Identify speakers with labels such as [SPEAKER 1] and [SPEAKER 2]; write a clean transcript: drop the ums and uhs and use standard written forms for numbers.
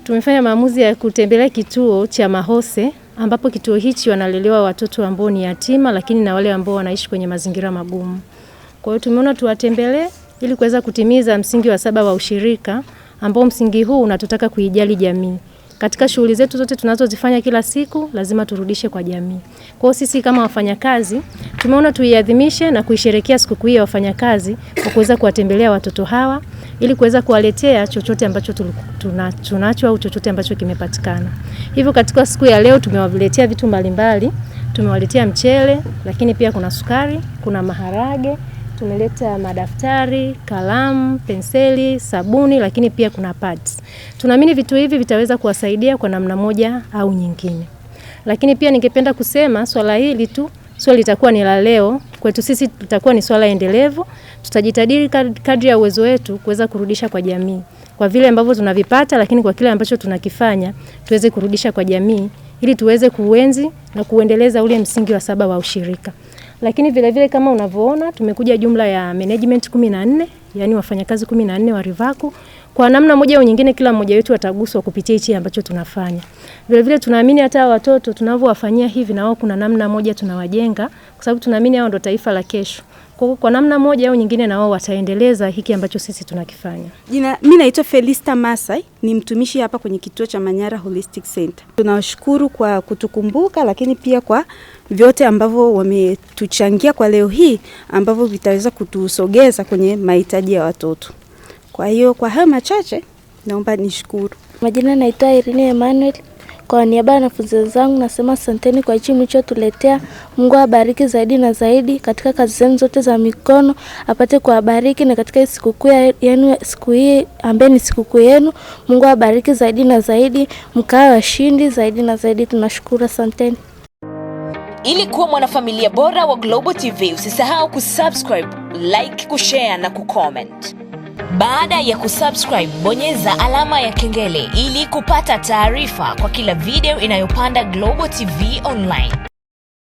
[SPEAKER 1] Tumefanya maamuzi ya kutembelea kituo cha Mahose, ambapo kituo hichi wanalelewa watoto ambao ni yatima, lakini na wale ambao wanaishi kwenye mazingira magumu. Kwa hiyo tumeona tuwatembelee ili kuweza kutimiza msingi wa 7 wa ushirika, ambao msingi huu unatutaka kuijali jamii. Katika shughuli zetu zote tunazozifanya kila siku lazima turudishe kwa jamii. Kwa hiyo sisi kama wafanyakazi tumeona tuiadhimishe na kuisherehekea sikukuu ya wafanyakazi kwa kuweza kuwatembelea watoto hawa ili kuweza kuwaletea chochote ambacho tunacho au chochote ambacho kimepatikana. Hivyo katika siku ya leo tumewaletea vitu mbalimbali. Tumewaletea mchele, lakini pia kuna sukari, kuna maharage, tumeleta madaftari, kalamu, penseli, sabuni, lakini pia kuna pads. Tunaamini vitu hivi vitaweza kuwasaidia kwa namna moja au nyingine. Lakini pia ningependa kusema swala hili tu sio litakuwa ni la leo, kwetu sisi litakuwa ni swala endelevu. Tutajitahidi kadri ya uwezo wetu kuweza kurudisha kwa jamii. Kwa vile ambavyo tunavipata, lakini kwa kile ambacho tunakifanya tuweze kurudisha kwa jamii ili tuweze kuenzi na kuendeleza ule msingi wa 7 wa ushirika. Lakini vile vile kama unavyoona tumekuja jumla ya management 14, yani wafanyakazi 14 wa Rivaku. Kwa namna moja au nyingine kila mmoja wetu ataguswa kupitia hichi ambacho tunafanya. Vile vile tunaamini hata watoto tunavyowafanyia hivi na wao kuna namna moja tunawajenga, kwa sababu tunaamini hao ndio taifa la kesho. Kwa namna moja au nyingine na wao wataendeleza hiki ambacho sisi tunakifanya.
[SPEAKER 2] Mimi naitwa Felista Masai, ni mtumishi hapa kwenye kituo cha Manyara Holistic Center. Tunawashukuru kwa kutukumbuka, lakini pia kwa vyote ambavyo wametuchangia kwa leo hii ambavyo vitaweza kutusogeza kwenye mahitaji ya watoto. Kwa hiyo kwa hayo machache naomba nishukuru.
[SPEAKER 3] Majina naitwa Irene Emmanuel. Kwa niaba ya wanafunzi wenzangu nasema asanteni kwa hichi mlichotuletea. Mungu awabariki zaidi na zaidi katika kazi zenu zote za mikono, apate kuwabariki na katika sikukuu yenu, siku hii ambayo ni sikukuu yenu, Mungu awabariki zaidi na zaidi, mkae washindi zaidi na zaidi. Tunashukuru, asanteni.
[SPEAKER 4] Ili kuwa mwanafamilia bora wa Global TV, usisahau kusubscribe, like, kushare na kucomment. Baada ya kusubscribe, bonyeza alama ya kengele ili kupata taarifa kwa kila video inayopanda Global TV Online.